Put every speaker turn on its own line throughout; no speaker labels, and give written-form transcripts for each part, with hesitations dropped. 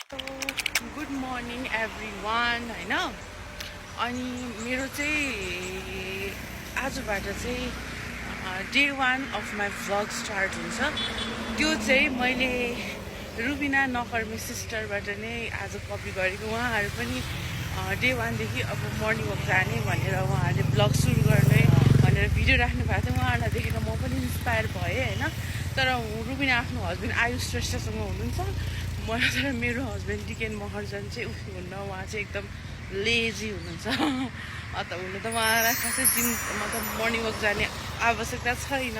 Good morning every one होइन। अनि मेरो चाहिँ आजबाट चाहिँ day 1 of my vlog start हुन्छ। त्यो चाहिँ मैले रुबिना नकर्मी सिस्टरबाट नै आज कपी गरेको। उहाँहरू पनि डे 1देखि अब मर्निङ वक जाने भनेर उहाँहरूले भ्लग सुरु गर्ने भनेर भिडियो राख्नु भएको थियो। उहाँहरूलाई देखेर म पनि इन्सपायर भएँ होइन। तर रुबिना आफ्नो हस्बेन्ड आयुष श्रेष्ठसँग हुनुहुन्छ। तर मेरो हस्बेन्ड डिकेन महर्जन चाहिँ हुनुहुन्न। उहाँ चाहिँ एकदम लेजी हुनुहुन्छ। त हुनु त उहाँलाई खासै जिम मतलब मर्निङ वक जाने आवश्यकता छैन।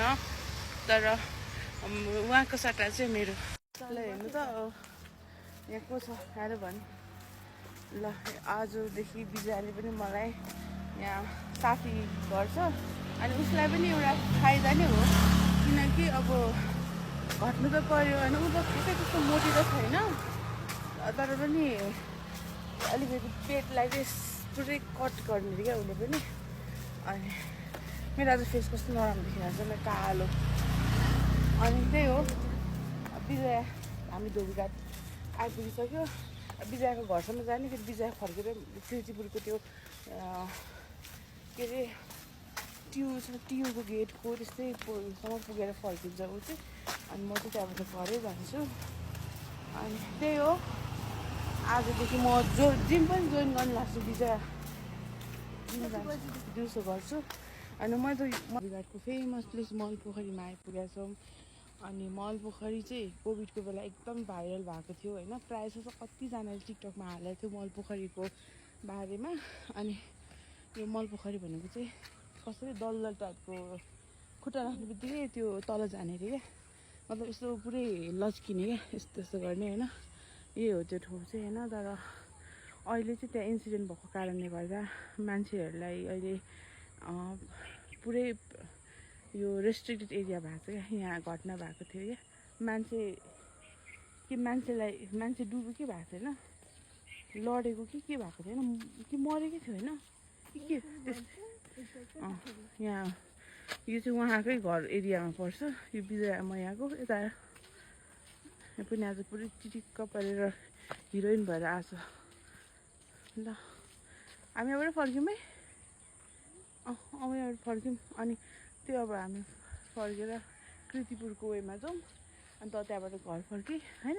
तर उहाँको सट्टा चाहिँ मेरो ल हेर्नु त यहाँ को छ आएर भन्नु ल। आजदेखि बिजाले पनि मलाई यहाँ साथी गर्छ अनि उसलाई पनि एउटा फाइदा नै हो। किनकि अब घट्नु त पऱ्यो होइन। ऊ त खासै त्यस्तो मोटी त छैन तर पनि अलिकति पेटलाई चाहिँ पुरै कट गर्ने क्या उसले पनि। अनि मेरो आज फेस कस्तो नराम्रो देखिरहेको छ। मेरो कालो अनि त्यही हो। विजया हामी धोबीघाट आइपुगिसक्यो। विजयाको घरसम्म जाने फेरि विजया फर्केर किर्तिपुरको त्यो के अरे टियुको गेटको त्यस्तैसम्म पुगेर फर्किन्छ ऊ चाहिँ। अनि म चाहिँ त्यहाँबाट घरै जान्छु। अनि त्यही हो। आजदेखि म जिम पनि जोइन गर्नु लाग्छु। विजया दिउँसो गर्छु। अनि म त धोबीघाटको फेमस प्लेस मल पोखरीमा आइपुगेका छौँ। अनि मल पोखरी चाहिँ कोभिडको बेला एकदम भाइरल भएको थियो होइन। प्रायः जस्तो कतिजनाले टिकटकमा हालेको थियो मल पोखरीको बारेमा। अनि यो मल पोखरी भनेको चाहिँ कसरी दलदल टाइपको खुट्टा राख्ने बित्तिकै त्यो तल जाने अरे क्या। मतलब यस्तो पुरै लच्किने क्या यस्तो यस्तो गर्ने होइन। यही हो त्यो ठाउँ चाहिँ होइन। तर अहिले चाहिँ त्यहाँ इन्सिडेन्ट भएको कारणले गर्दा मान्छेहरूलाई अहिले पुरै यो रेस्ट्रिक्टेड एरिया भएको छ क्या। यहाँ घटना भएको थियो क्या। मान्छे डुबेको के भएको थिएन, लडेको के भएको थिएन कि मरेकै थियो होइन के त्यस्तो। यहाँ यो चाहिँ उहाँकै घर एरियामा पर्छ। यो विजया मैयाको यता यहाँ पनि आज पुरै टिटिक्क परेर हिरोइन भएर आएको छ। ल हामी यहाँबाट फर्क्यौँ है। अब यहाँबाट फर्क्यौँ। अनि त्यो अब हामी फर्केर किर्तिपुरको वेमा जाउँ अनि त्यहाँबाट घर फर्केँ होइन।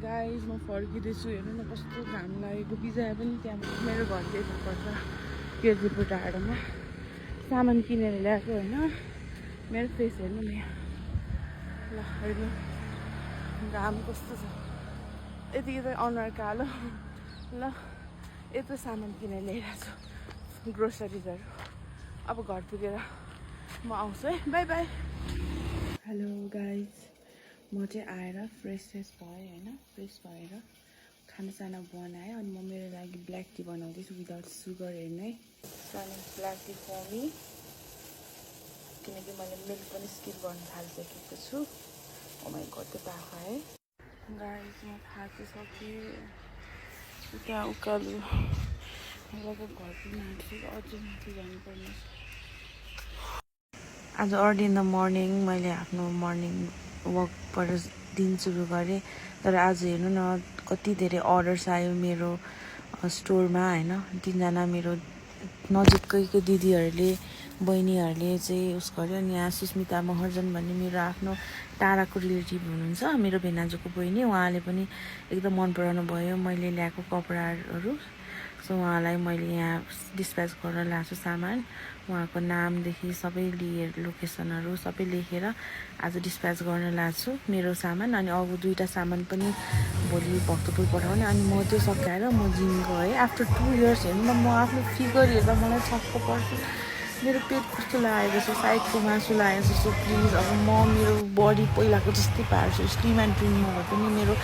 गाइज म फर्किँदैछु। हेर्नु न कस्तो घाम लागेको। विजया पनि त्यहाँ मेरो घर चाहिँ पर्छ किर्तिपुर टाढोमा। सामान किनेर ल्याएको होइन। मेरो फेस हेर्नु नि ल। हेर्नु घाम कस्तो छ। यतिकै त अनुहार कालो। ल यत्रो सामान किनेर ल्याइरहेको छु ग्रोसरिजहरू। अब घर पुगेर म आउँछु है। By by. हेलो गाइज म चाहिँ आएर फ्रेस भएँ होइन। फ्रेस भएर खानासाना बनाएँ। अनि म मेरो लागि ब्ल्याक टी बनाउँदैछु विदाउट सुगर हेर्नु है। ब्ल्याक टी फर मी किनकि मैले मिल्क पनि स्किप गर्न थालिसकेको छु। ओ माई गड त्यो पाखा है गाइज। म थाकिसकेँ। त्यहाँ उकालो लगभग घर पुग्न आँटेको। अझै माथि जानुपर्ने। आज अर्ली इन द मर्निङ मैले आफ्नो मर्निङ वकबाट दिन सुरु गरेँ। तर आज हेर्नु न कति धेरै अर्डर्स आयो मेरो स्टोरमा होइन। 3जना मेरो नजिकैको दिदीहरूले बहिनीहरूले चाहिँ उस गर्यो। अनि यहाँ सुस्मिता महर्जन भन्ने मेरो आफ्नो टाढाको रिलेटिभ हुनुहुन्छ। मेरो भेनाजुको बहिनी उहाँले पनि एकदम मन पराउनु भयो मैले ल्याएको कपडाहरू। सो उहाँलाई मैले यहाँ डिस्प्याच गरेर ल्याएको छु सामान। उहाँको नामदेखि सबै लिएर लोकेसनहरू सबै लेखेर आज डिस्प्याच गर्न ल्याएको छु मेरो सामान। अनि अब 2टा सामान पनि भोलि भक्तपुर पठाउने। अनि म त्यो सकाएर म जिम गएँ आफ्टर 2 इयर्स। हेर्नु न म आफ्नो फिगर हेर्दा मलाई छक्क पर्छ। मेरो पेट कस्तो लागेको छ, साइडको मासु लागेको जस्तो। प्लिज अब म मेरो बडी पहिलाको जस्तै पार्छु। स्लिम एन्ड ट्रिम नभए पनि मेरो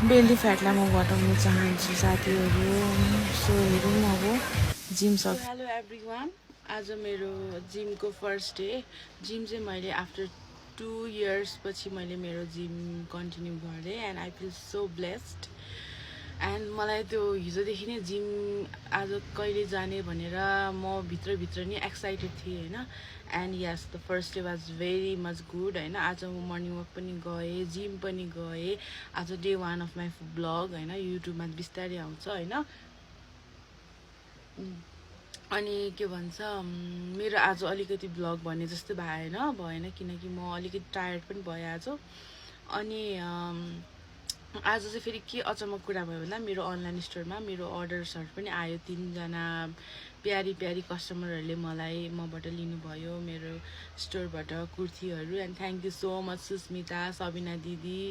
बेली फ्याटलाई म घटाउन चाहन्छु साथीहरू। सो हेरौँ अब जिम सक्छ। Hello every one. आज मेरो जिमको फर्स्ट डे। जिम चाहिँ मैले आफ्टर 2 इयर्स पछि मैले मेरो जिम कन्टिन्यू गरेँ and I feel so blessed. And मलाई त्यो हिजोदेखि नै जिम आज कहिले जाने भनेर म भित्रभित्र नि एक्साइटेड थिएँ होइन and yes the first day was very much good होइन आज म मर्निङ वक पनि गएँ जिम पनि गएँ आज डे 1 अफ माई ब्लग होइन युट्युबमा बिस्तारै आउँछ होइन अनि के भन्छ मेरो आज अलिकति ब्लग भने जस्तो भएन किनकि म अलिकति टायर्ड पनि भएँ आज अनि आज चाहिँ फेरि के अचम्मको कुरा भयो भन्दा मेरो अनलाइन स्टोरमा मेरो अर्डर्सहरू पनि आयो 3 जना प्यारी प्यारी कस्टमरहरूले मलाई मबाट लिनुभयो मेरो स्टोरबाट कुर्तीहरू and thank you so much Susmita Sabina दिदी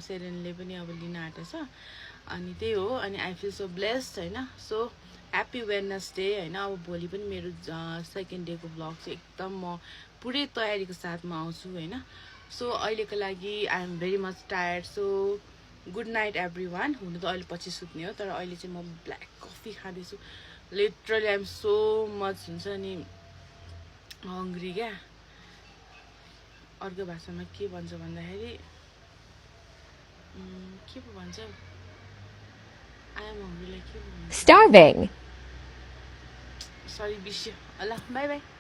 सेरेनले पनि अब लिन आँटेछ अनि त्यही हो अनि आई फिल सो ब्लेस्ड होइन सो ह्याप्पी वेडनेसडे होइन अब भोलि पनि मेरो सेकेन्ड डेको ब्लग चाहिँ एकदम म पुरै तयारीको साथमा आउँछु होइन सो अहिलेको लागि I am very much tired so good night everyone हुनु त अहिले पछि सुत्ने हो तर अहिले चाहिँ म ब्ल्याक कफी खाँदैछु literally I am so much हुन्छ नि हङ्ग्री क्या अर्को भाषामा के भन्छ भन्दाखेरि के पो भन्छ आई एम हङ्ग्रीलाई के भन्छ
Starving.
सरी बिर्स्यो ल बाई बाई